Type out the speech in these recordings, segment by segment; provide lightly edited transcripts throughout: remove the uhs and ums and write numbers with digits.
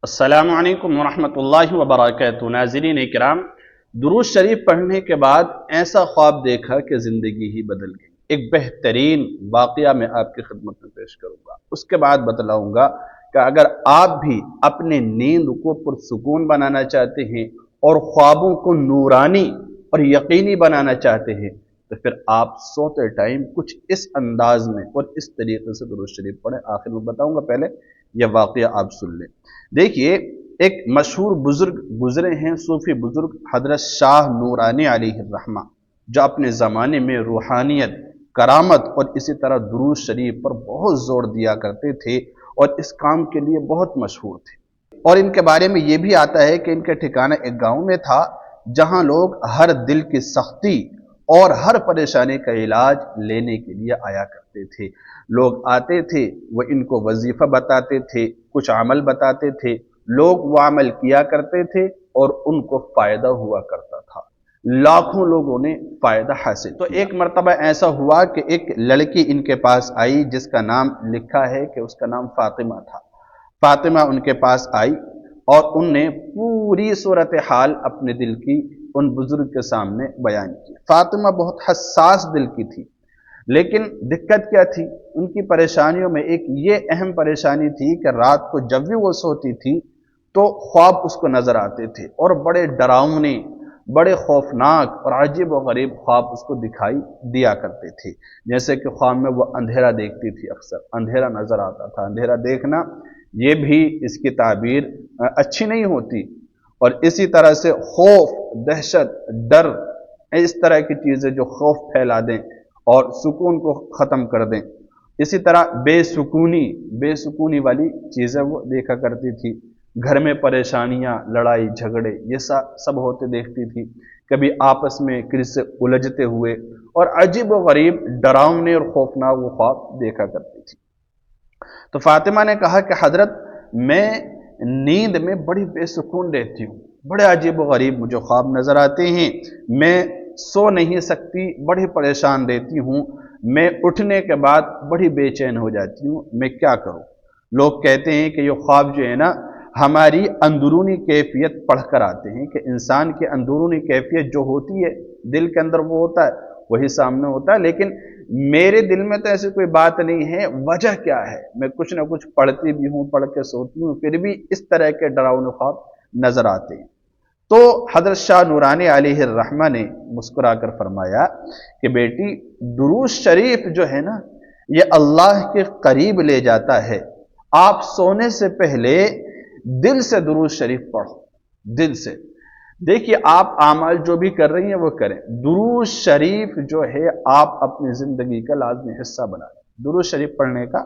السلام علیکم ورحمۃ اللہ وبرکاتہ۔ ناظرین کرام، درود شریف پڑھنے کے بعد ایسا خواب دیکھا کہ زندگی ہی بدل گئی۔ ایک بہترین واقعہ میں آپ کی خدمت میں پیش کروں گا، اس کے بعد بتلاؤں گا کہ اگر آپ بھی اپنے نیند کو پرسکون بنانا چاہتے ہیں اور خوابوں کو نورانی اور یقینی بنانا چاہتے ہیں تو پھر آپ سوتے ٹائم کچھ اس انداز میں اور اس طریقے سے درود شریف پڑھیں۔ آخر میں بتاؤں گا، پہلے یہ واقعہ آپ سن لیں۔ دیکھیے، ایک مشہور بزرگ گزرے ہیں، صوفی بزرگ حضرت شاہ نورانی علیہ الرحمہ، جو اپنے زمانے میں روحانیت، کرامت اور اسی طرح درود شریف پر بہت زور دیا کرتے تھے اور اس کام کے لیے بہت مشہور تھے۔ اور ان کے بارے میں یہ بھی آتا ہے کہ ان کا ٹھکانہ ایک گاؤں میں تھا جہاں لوگ ہر دل کی سختی اور ہر پریشانی کا علاج لینے کے لیے آیا کرتے تھے۔ لوگ آتے تھے، وہ ان کو وظیفہ بتاتے تھے، کچھ عمل بتاتے تھے، لوگ وہ عمل کیا کرتے تھے اور ان کو فائدہ ہوا کرتا تھا۔ لاکھوں لوگوں نے فائدہ حاصل کیا۔ تو ایک مرتبہ ایسا ہوا کہ ایک لڑکی ان کے پاس آئی جس کا نام لکھا ہے کہ اس کا نام فاطمہ تھا۔ فاطمہ ان کے پاس آئی اور ان نے پوری صورتحال اپنے دل کی ان بزرگ کے سامنے بیان کی۔ فاطمہ بہت حساس دل کی تھی، لیکن دقت کیا تھی؟ ان کی پریشانیوں میں ایک یہ اہم پریشانی تھی کہ رات کو جب بھی وہ سوتی تھی تو خواب اس کو نظر آتے تھے اور بڑے ڈراؤنے، بڑے خوفناک اور عجیب و غریب خواب اس کو دکھائی دیا کرتے تھے۔ جیسے کہ خواب میں وہ اندھیرا دیکھتی تھی، اکثر اندھیرا نظر آتا تھا۔ اندھیرا دیکھنا یہ بھی اس کی تعبیر اچھی نہیں ہوتی، اور اسی طرح سے خوف، دہشت، ڈر، اس طرح کی چیزیں جو خوف پھیلا دیں اور سکون کو ختم کر دیں۔ اسی طرح بے سکونی والی چیزیں وہ دیکھا کرتی تھی۔ گھر میں پریشانیاں، لڑائی جھگڑے یہ سب ہوتے دیکھتی تھی۔ کبھی آپس میں کسی سے الجھتے ہوئے اور عجیب و غریب ڈراؤنے اور خوفناک وہ خواب دیکھا کرتی تھی۔ تو فاطمہ نے کہا کہ حضرت، میں نیند میں بڑی بے سکون رہتی ہوں، بڑے عجیب و غریب مجھے خواب نظر آتے ہیں، میں سو نہیں سکتی، بڑی پریشان رہتی ہوں، میں اٹھنے کے بعد بڑی بے چین ہو جاتی ہوں، میں کیا کروں؟ لوگ کہتے ہیں کہ یہ خواب جو ہے نا ہماری اندرونی کیفیت پڑھ کر آتے ہیں، کہ انسان کی اندرونی کیفیت جو ہوتی ہے دل کے اندر وہ ہوتا ہے، وہی سامنے ہوتا ہے، لیکن میرے دل میں تو ایسی کوئی بات نہیں ہے، وجہ کیا ہے؟ میں کچھ نہ کچھ پڑھتی بھی ہوں، پڑھ کے سوتی ہوں، پھر بھی اس طرح کے ڈراؤنے خواب نظر آتے ہیں۔ تو حضرت شاہ نورانی علیہ الرحمہ نے مسکرا کر فرمایا کہ بیٹی، درود شریف جو ہے نا یہ اللہ کے قریب لے جاتا ہے۔ آپ سونے سے پہلے دل سے درود شریف پڑھو، دل سے۔ دیکھیے، آپ اعمال جو بھی کر رہی ہیں وہ کریں، درود شریف جو ہے آپ اپنی زندگی کا لازمی حصہ بنائیں، درود شریف پڑھنے کا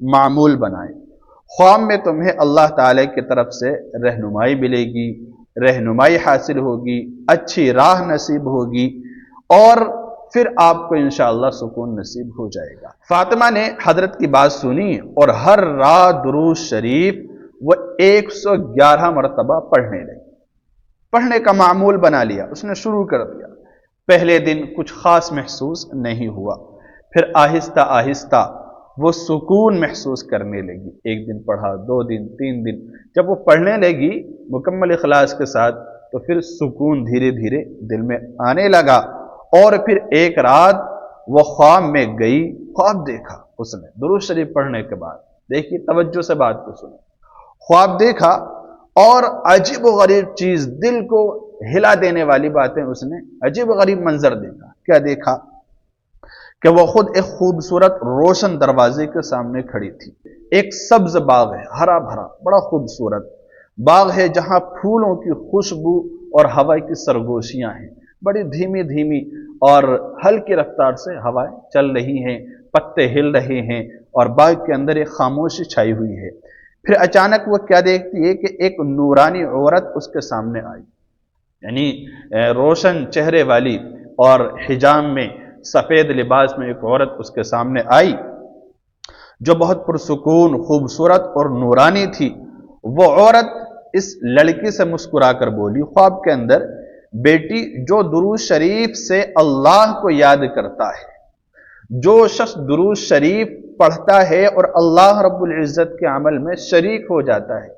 معمول بنائیں۔ خواب میں تمہیں اللہ تعالی کی طرف سے رہنمائی ملے گی، رہنمائی حاصل ہوگی، اچھی راہ نصیب ہوگی اور پھر آپ کو انشاءاللہ سکون نصیب ہو جائے گا۔ فاطمہ نے حضرت کی بات سنی اور ہر رات درود شریف وہ 111 مرتبہ پڑھنے لگی، پڑھنے کا معمول بنا لیا، اس نے شروع کر دیا۔ پہلے دن کچھ خاص محسوس نہیں ہوا، پھر آہستہ آہستہ وہ سکون محسوس کرنے لگی۔ ایک دن پڑھا، 2 دن، 3 دن، جب وہ پڑھنے لگی مکمل اخلاص کے ساتھ تو پھر سکون دھیرے دھیرے دل میں آنے لگا۔ اور پھر ایک رات وہ خواب میں گئی، خواب دیکھا اس نے درود شریف پڑھنے کے بعد۔ دیکھیے، توجہ سے بات کو سنیں۔ خواب دیکھا اور عجیب و غریب چیز، دل کو ہلا دینے والی باتیں، اس نے عجیب و غریب منظر دیکھا۔ کیا دیکھا؟ کہ وہ خود ایک خوبصورت روشن دروازے کے سامنے کھڑی تھی۔ ایک سبز باغ ہے، ہرا بھرا، بڑا خوبصورت باغ ہے جہاں پھولوں کی خوشبو اور ہوا کی سرگوشیاں ہیں، بڑی دھیمی دھیمی اور ہلکی رفتار سے ہوائیں چل رہی ہیں، پتے ہل رہے ہیں اور باغ کے اندر ایک خاموشی چھائی ہوئی ہے۔ پھر اچانک وہ کیا دیکھتی ہے کہ ایک نورانی عورت اس کے سامنے آئی، یعنی روشن چہرے والی اور حجاب میں، سفید لباس میں ایک عورت اس کے سامنے آئی جو بہت پرسکون، خوبصورت اور نورانی تھی۔ وہ عورت اس لڑکی سے مسکرا کر بولی خواب کے اندر، بیٹی، جو درود شریف سے اللہ کو یاد کرتا ہے، جو شخص درود شریف پڑھتا ہے اور اللہ رب العزت کے عمل میں شریک ہو جاتا ہے،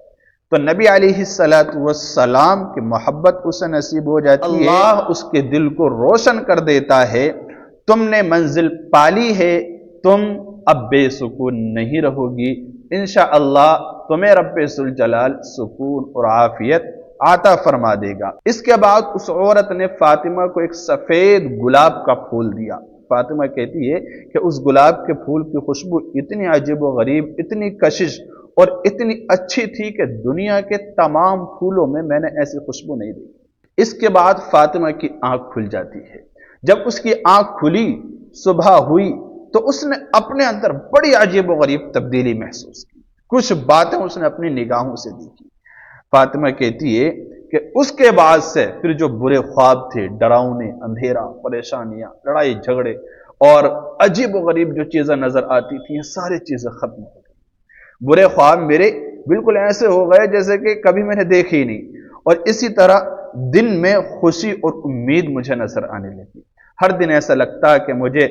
تو نبی علیہ السلام کی محبت اسے نصیب ہو جاتی ہے، اللہ اس کے دل کو روشن کر دیتا ہے، تم نے منزل پالی ہے، تم اب بے سکون نہیں رہو گی، انشاءاللہ تمہیں رب ذوالجلال سکون اور عافیت عطا فرما دے گا۔ اس کے بعد اس عورت نے فاطمہ کو ایک سفید گلاب کا پھول دیا۔ فاطمہ کہتی ہے کہ اس گلاب کے پھول کی خوشبو اتنی عجیب و غریب، اتنی کشش اور اتنی اچھی تھی کہ دنیا کے تمام پھولوں میں نے ایسی خوشبو نہیں دیکھی۔ اس کے بعد فاطمہ کی آنکھ کھل جاتی ہے۔ جب اس کی آنکھ کھلی، صبح ہوئی، تو اس نے اپنے اندر بڑی عجیب و غریب تبدیلی محسوس کی۔ کچھ باتیں اس نے اپنی نگاہوں سے دیکھی۔ فاطمہ کہتی ہے کہ اس کے بعد سے پھر جو برے خواب تھے، ڈراؤنے، اندھیرا، پریشانیاں، لڑائی جھگڑے اور عجیب و غریب جو چیزیں نظر آتی تھیں، یہ ساری چیزیں ختم ہو گئی۔ برے خواب میرے بالکل ایسے ہو گئے جیسے کہ کبھی میں نے دیکھے ہی نہیں، اور اسی طرح دن میں خوشی اور امید مجھے نظر آنے لگی۔ ہر دن ایسا لگتا کہ مجھے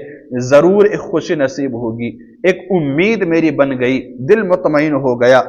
ضرور ایک خوشی نصیب ہوگی، ایک امید میری بن گئی، دل مطمئن ہو گیا،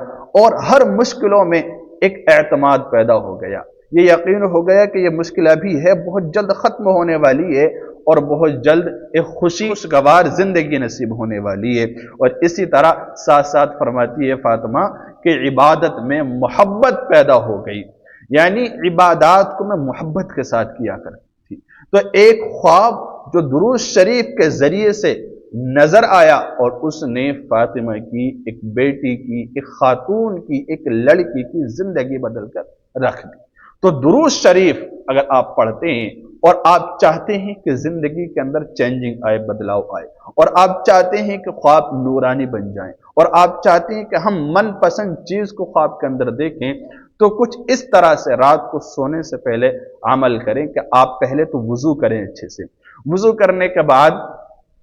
اور ہر مشکلوں میں ایک اعتماد پیدا ہو گیا۔ یہ یقین ہو گیا کہ یہ مشکل ابھی ہے، بہت جلد ختم ہونے والی ہے، اور بہت جلد ایک خوشگوار زندگی نصیب ہونے والی ہے۔ اور اسی طرح ساتھ ساتھ فرماتی ہے فاطمہ کہ عبادت میں محبت پیدا ہو گئی، یعنی عبادات کو میں محبت کے ساتھ کیا کرتی تھی۔ تو ایک خواب جو درود شریف کے ذریعے سے نظر آیا، اور اس نے فاطمہ کی، ایک بیٹی کی، ایک خاتون کی، ایک لڑکی کی زندگی بدل کر رکھ دی۔ تو درود شریف اگر آپ پڑھتے ہیں اور آپ چاہتے ہیں کہ زندگی کے اندر چینجنگ آئے، بدلاؤ آئے، اور آپ چاہتے ہیں کہ خواب نورانی بن جائیں، اور آپ چاہتے ہیں کہ ہم من پسند چیز کو خواب کے اندر دیکھیں، تو کچھ اس طرح سے رات کو سونے سے پہلے عمل کریں کہ آپ پہلے تو وضو کریں اچھے سے۔ وضو کرنے کے بعد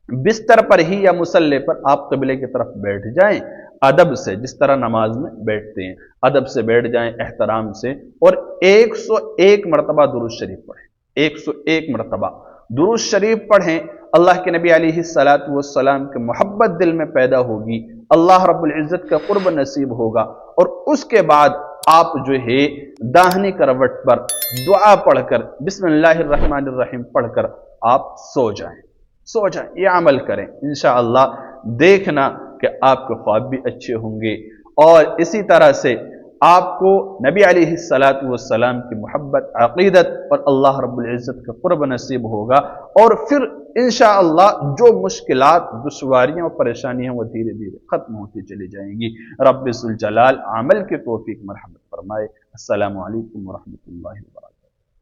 بستر پر ہی یا مصلی پر آپ قبلے کی طرف بیٹھ جائیں، ادب سے، جس طرح نماز میں بیٹھتے ہیں ادب سے بیٹھ جائیں، احترام سے، اور 101 مرتبہ درود شریف پڑھیں۔ 101 مرتبہ درود شریف پڑھیں، اللہ کے نبی علیہ السلام کی محبت دل میں پیدا ہوگی، اللہ رب العزت کا قرب نصیب ہوگا، اور اس کے بعد آپ جو ہے داہنی کروٹ پر دعا پڑھ کر، بسم اللہ الرحمن الرحیم پڑھ کر آپ سو جائیں۔ یہ عمل کریں، انشاءاللہ دیکھنا کہ آپ کے خواب بھی اچھے ہوں گے، اور اسی طرح سے آپ کو نبی علیہ السلام کی محبت، عقیدت اور اللہ رب العزت کا قرب نصیب ہوگا، اور پھر انشاءاللہ جو مشکلات، دشواریاں اور پریشانیاں وہ دھیرے دھیرے ختم ہوتی چلی جائیں گی۔ رب ذوالجلال عمل کی توفیق مرحمت فرمائے۔ السلام علیکم ورحمۃ اللہ وبرکاتہ۔